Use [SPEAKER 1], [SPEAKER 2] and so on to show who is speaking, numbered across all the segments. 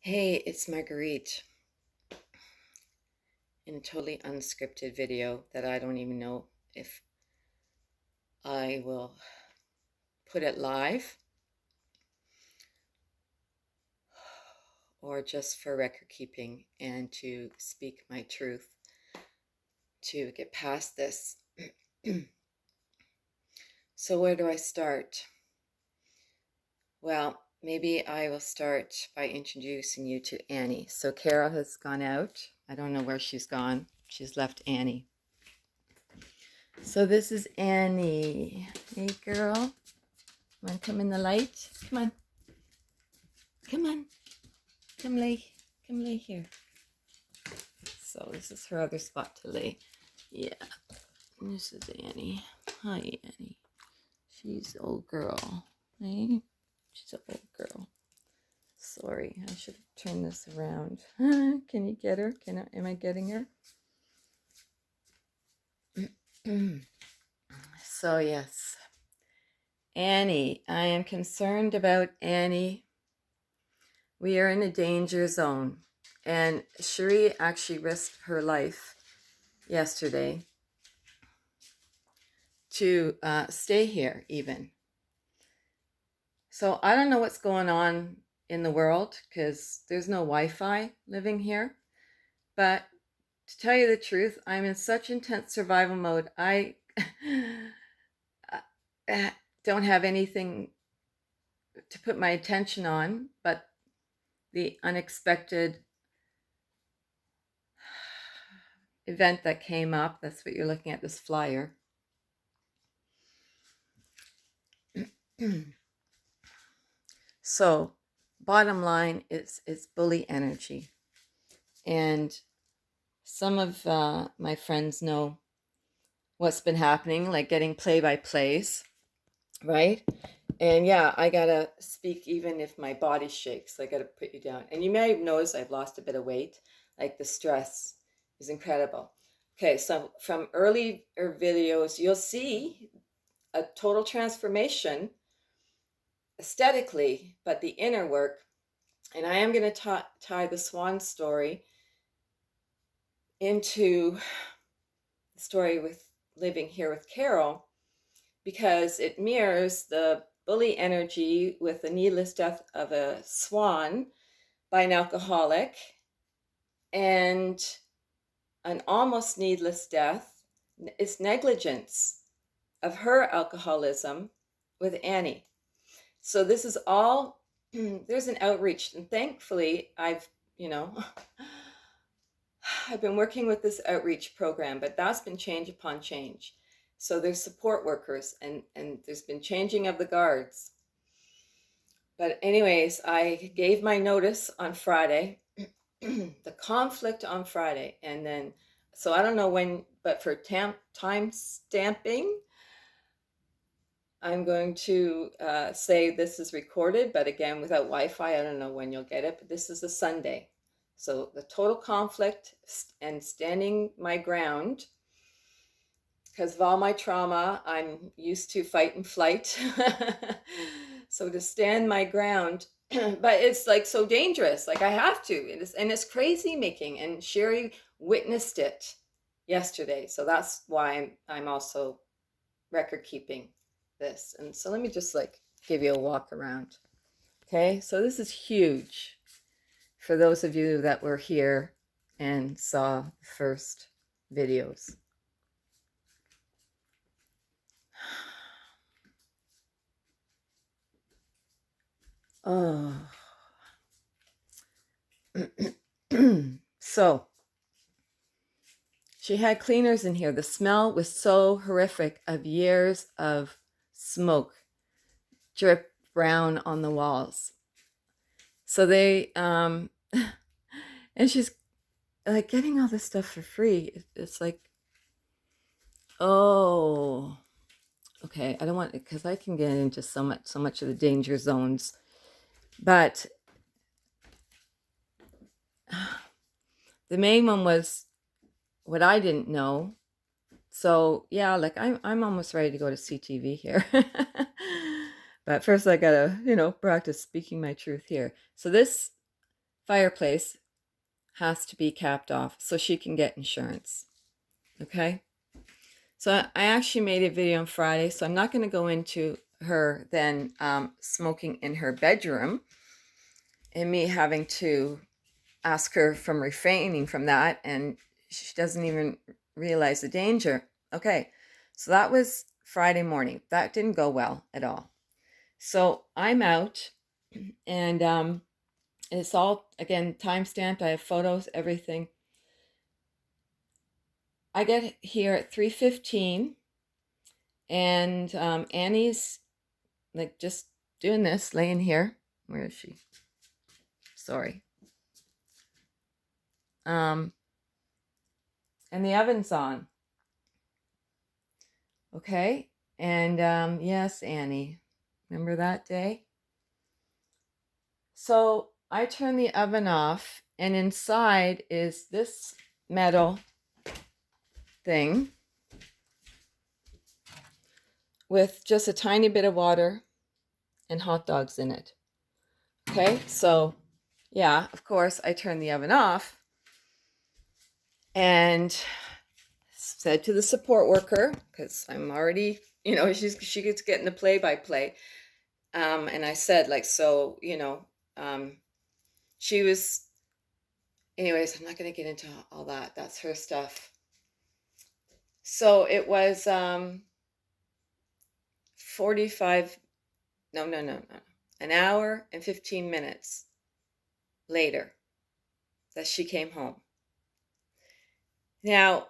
[SPEAKER 1] Hey, it's Marguerite in a totally unscripted video that I don't even know if I will put it live or just for record keeping and to speak my truth to get past this. So, where do I start? Well, maybe I will start by introducing you to Annie. So, Carol has gone out. I don't know where she's gone. She's left Annie. So, this is Annie. Hey, girl. Want to come in the light? Come on. Come on. Come lay here. So this is her other spot to lay. Yeah. This is Annie. Hi, Annie. She's an old girl. Hey? She's an old girl. Sorry, I should have turned this around. Can you get her? Am I getting her? So yes. Annie. I am concerned about Annie. We are in a danger zone. And Cherie actually risked her life yesterday to stay here even. So I don't know what's going on in the world because there's no Wi-Fi living here. But to tell you the truth, I'm in such intense survival mode. I don't have anything to put my attention on but the unexpected event that came up. That's what you're looking at, this flyer. So bottom line is it's bully energy. And some of my friends know what's been happening, like getting play-by-plays, right? And yeah, I gotta speak even if my body shakes. I gotta put you down. And you may have noticed I've lost a bit of weight. Like the stress is incredible. Okay, so from earlier videos, you'll see a total transformation aesthetically, but the inner work. And I am going to tie the Swan story into the story with living here with Carol, because it mirrors the bully energy with the needless death of a swan by an alcoholic and an almost needless death is negligence of her alcoholism with Annie. So this is all, there's an outreach, and thankfully I've been working with this outreach program, but that's been change upon change. So there's support workers and there's been changing of the guards. But anyways, I gave my notice on Friday, the conflict on Friday. And then, so I don't know when, but for time stamping, I'm going to say this is recorded, but again, without Wi-Fi, I don't know when you'll get it, but this is a Sunday. So the total conflict and standing my ground, because of all my trauma, I'm used to fight and flight. So to stand my ground, but it's like so dangerous. Like I have to, and it's crazy making. And Sherry witnessed it yesterday, so that's why I'm also record keeping this. And so let me just like give you a walk around. Okay, so this is huge for those of you that were here and saw the first videos. Oh. So she had cleaners in here. The smell was so horrific of years of smoke drip brown on the walls. So they and she's like getting all this stuff for free. It's like, oh, okay. I don't want, because I can get into so much of the danger zones, but the main one was what I didn't know. So yeah, like I'm almost ready to go to CTV here. But first I gotta, practice speaking my truth here. So this fireplace has to be capped off so she can get insurance. Okay? So I actually made a video on Friday, so I'm not going to go into her then smoking in her bedroom and me having to ask her from refraining from that, and she doesn't even realize the danger. Okay, so that was Friday morning. That didn't go well at all. So I'm out, and it's all, again, time-stamped. I have photos, everything. I get here at 3:15, and Annie's like just doing this, laying here. Where is she? Sorry. And the oven's on. Okay. And yes, Annie. Remember that day? So I turn the oven off, and inside is this metal thing with just a tiny bit of water and hot dogs in it. Okay, so yeah, of course, I turned the oven off and said to the support worker, because I'm already, she gets getting the play-by-play. And I said, like, so, she was, anyways, I'm not going to get into all that. That's her stuff. So it was an hour and 15 minutes later that she came home. Now,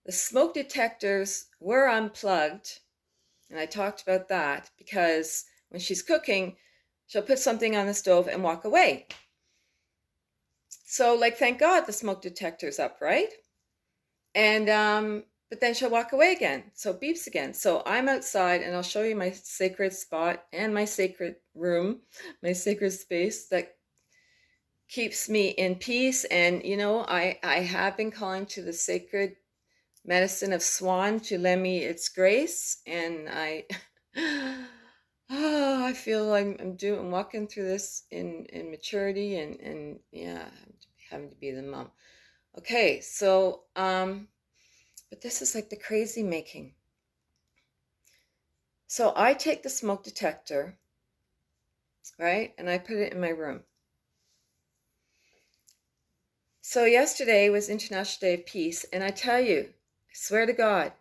[SPEAKER 1] the smoke detectors were unplugged, and I talked about that because when she's cooking, she'll put something on the stove and walk away. So, like, thank God the smoke detector's up, right? And but then she'll walk away again. So it beeps again. So I'm outside, and I'll show you my sacred spot and my sacred room, my sacred space that keeps me in peace. And, I have been calling to the sacred medicine of Swan to lend me its grace. And I feel like I'm walking through this in maturity and yeah, having to be the mom. Okay, so, but this is like the crazy making. So I take the smoke detector, right, and I put it in my room. So yesterday was International Day of Peace, and I tell you, I swear to God.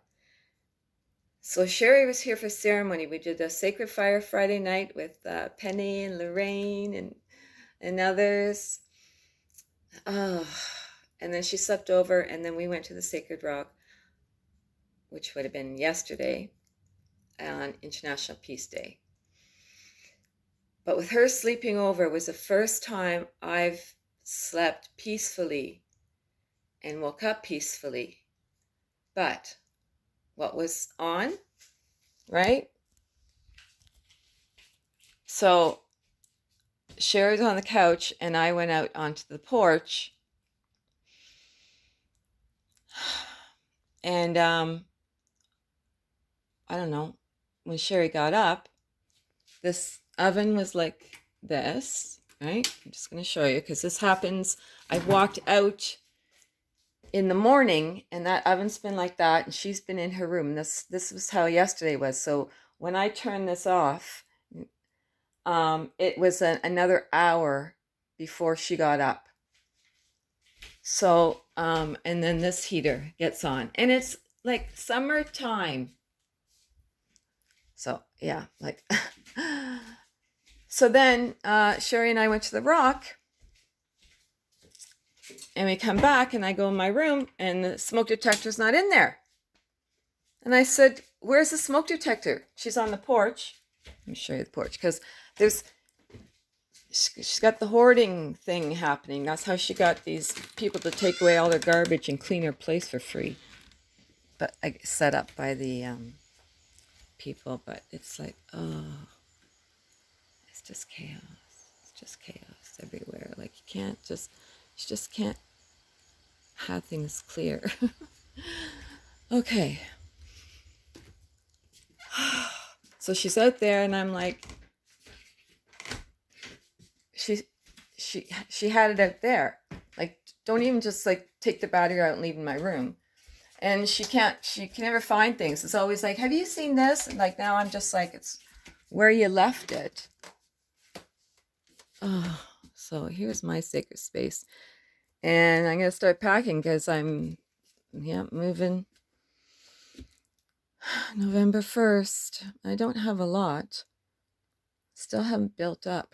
[SPEAKER 1] So Sherry was here for ceremony. We did a Sacred Fire Friday night with Penny and Lorraine and others. Oh, and then she slept over, and then we went to the Sacred Rock, which would have been yesterday on International Peace Day. But with her sleeping over was the first time I've slept peacefully and woke up peacefully. But what was on, right? So Sherry's on the couch, and I went out onto the porch. And I don't know, when Sherry got up, this oven was like this, right? I'm just going to show you because this happens. I walked out in the morning, and that oven's been like that, and she's been in her room. This was how yesterday was. So when I turned this off, it was another hour before she got up. So, and then this heater gets on, and it's like summertime. So yeah, like, so then Sherry and I went to the Rock, and we come back, and I go in my room, and the smoke detector's not in there. And I said, where's the smoke detector? She's on the porch. Let me show you the porch, because she's got the hoarding thing happening. That's how she got these people to take away all their garbage and clean her place for free. But I get set up by the people, but it's like, oh, it's just chaos. It's just chaos everywhere. Like, you just can't have things clear. Okay. So she's out there, and I'm like, she had it out there. Like, don't even just like take the battery out and leave it in my room. And she can never find things. It's always like, have you seen this? And like now I'm just like, it's where you left it. Oh, so here's my sacred space. And I'm going to start packing because I'm, moving November 1st. I don't have a lot. Still haven't built up.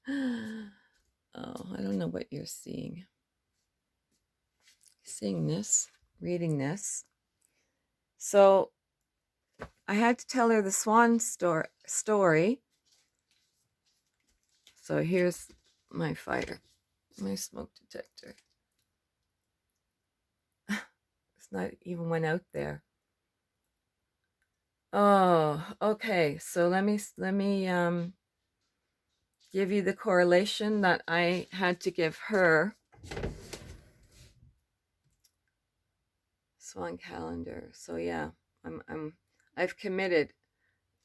[SPEAKER 1] Oh, I don't know what you're seeing. Seeing this, reading this. So I had to tell her the swan story. So here's my fire, my smoke detector. It's not even one out there. Oh, okay. So let me give you the correlation that I had to give her. Swan calendar. So yeah, I've committed.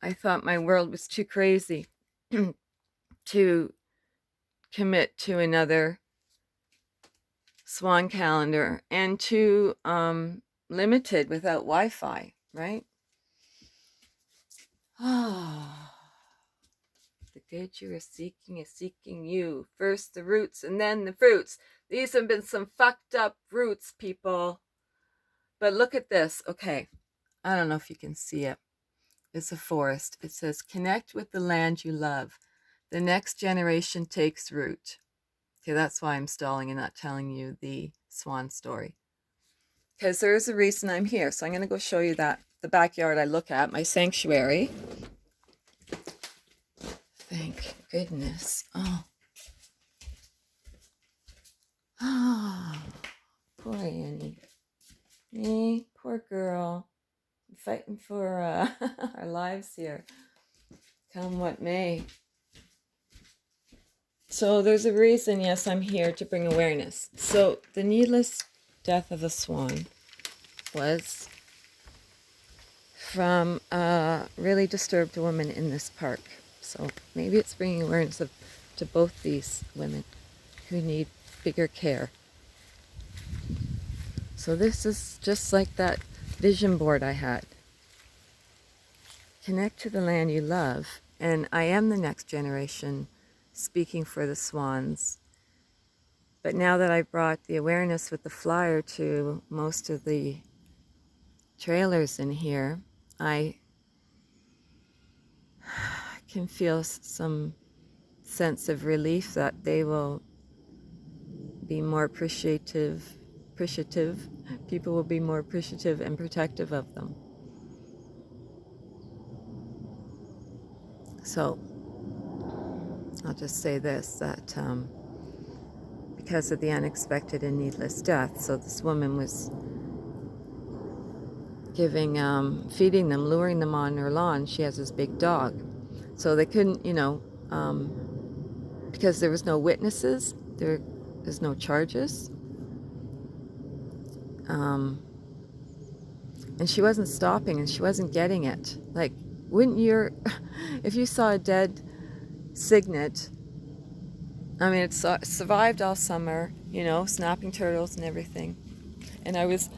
[SPEAKER 1] I thought my world was too crazy to commit to another swan calendar and too limited without Wi-Fi, right? Ah, the good you are seeking is seeking you. First the roots and then the fruits. These have been some fucked up roots, people. But look at this. Okay, I don't know if you can see it. It's a forest. It says, connect with the land you love. The next generation takes root. Okay, that's why I'm stalling and not telling you the swan story. Because there is a reason I'm here. So I'm going to go show you that, the backyard I look at, my sanctuary. Thank goodness. Oh. Oh, poor Annie. Me, poor girl. I'm fighting for our lives here. Come what may. So there's a reason, yes, I'm here to bring awareness. So the needless death of a swan was from a really disturbed woman in this park. So maybe it's bringing awareness to both these women who need bigger care. So this is just like that vision board I had. Connect to the land you love. And I am the next generation speaking for the swans. But now that I brought the awareness with the flyer to most of the trailers in here, I can feel some sense of relief that they will be more appreciative. People will be more appreciative and protective of them. So I'll just say this, that because of the unexpected and needless death, so this woman was giving, feeding them, luring them on her lawn. She has this big dog. So they couldn't, because there was no witnesses, there's no charges. And she wasn't stopping and she wasn't getting it. Like, wouldn't your, if you saw a dead cygnet, I mean, it survived all summer, snapping turtles and everything. And I was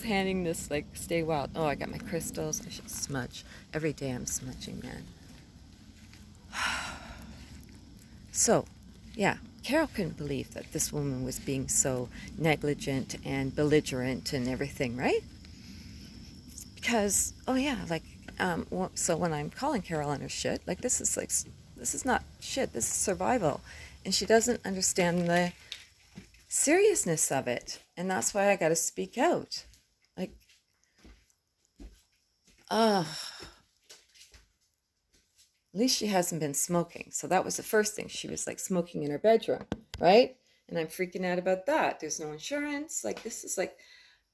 [SPEAKER 1] handing this, like, stay wild. Oh, I got my crystals. I should smudge. Every day I'm smudging, man. So, yeah, Carol couldn't believe that this woman was being so negligent and belligerent and everything, right? Because, oh yeah, like, so when I'm calling Carol on her shit, like, this is not shit, this is survival. And she doesn't understand the seriousness of it. And that's why I got to speak out. Like, at least she hasn't been smoking. So that was the first thing. She was like smoking in her bedroom, right? And I'm freaking out about that. There's no insurance. Like, this is like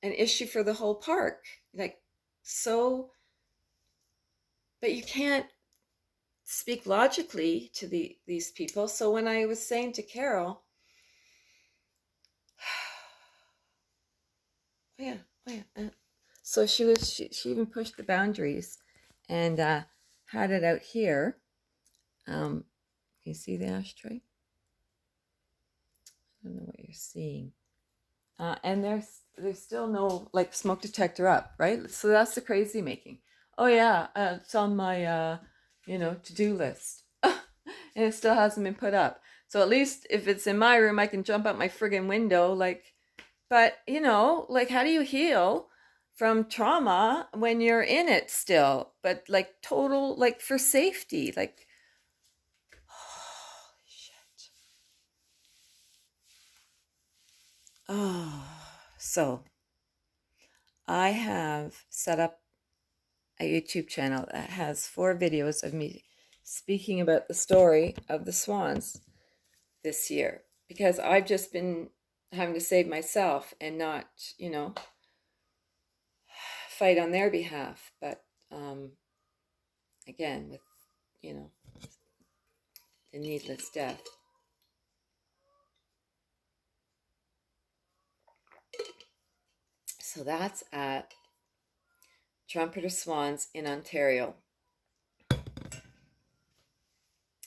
[SPEAKER 1] an issue for the whole park. Like, so, but you can't speak logically to these people. So when I was saying to Carol, oh yeah. So she even pushed the boundaries and had it out here. Can you see the ashtray? you're seeing. And there's still no like smoke detector up, right? So that's the crazy making. Oh yeah, it's on my to-do list, and it still hasn't been put up. So at least if it's in my room, I can jump out my friggin' window. Like, but like how do you heal from trauma when you're in it still? But like total, like for safety, like holy shit. Oh, so I have set up a YouTube channel that has 4 videos of me speaking about the story of the swans this year because I've just been having to save myself and not, fight on their behalf. But again, with, the needless death. So that's at Trumpeter Swans in Ontario.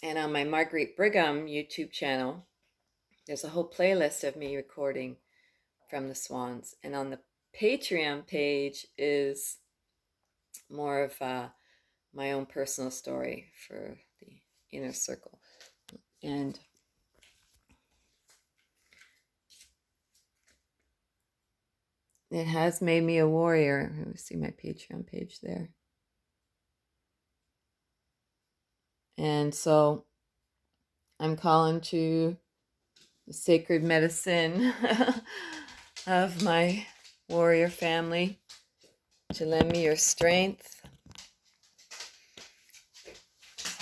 [SPEAKER 1] And on my Marguerite Brigham YouTube channel, there's a whole playlist of me recording from the swans. And on the Patreon page is more of my own personal story for the inner circle. And it has made me a warrior. Let me see my Patreon page there. And so I'm calling to the sacred medicine of my warrior family to lend me your strength.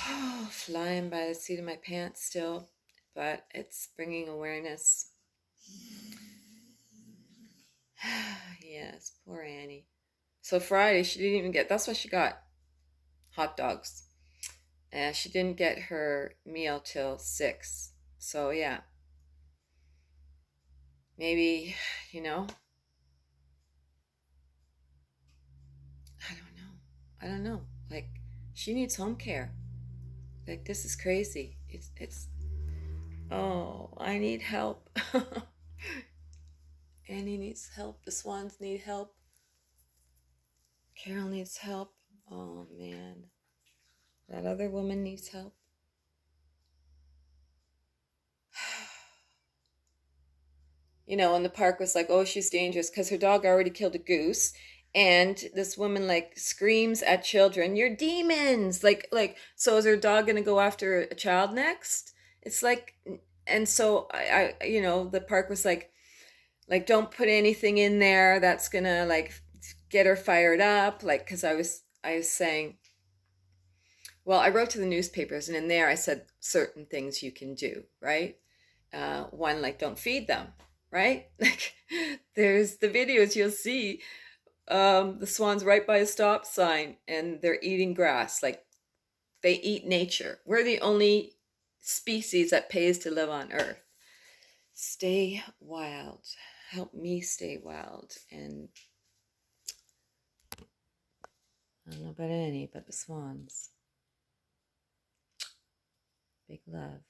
[SPEAKER 1] Oh, flying by the seat of my pants still, but it's bringing awareness. Yes, poor Annie. So Friday, she didn't even get, that's what she got, hot dogs. And she didn't get her meal till 6. So yeah, maybe, I don't know. Like, she needs home care. Like, this is crazy. Oh, I need help. Annie needs help. The swans need help. Carol needs help. Oh, man. That other woman needs help. And the park was like, oh, she's dangerous because her dog already killed a goose. And this woman like screams at children, "You're demons!" So is her dog going to go after a child next? It's like, and so the park was like, don't put anything in there that's gonna like get her fired up. Like, because I was saying, well, I wrote to the newspapers, and in there I said certain things you can do, right? One, like, don't feed them, right? Like, there's the videos you'll see, the swans right by a stop sign, and they're eating grass. Like, they eat nature. We're the only species that pays to live on Earth. Stay wild. Help me stay wild. And I don't know about any, but the swans. Big love.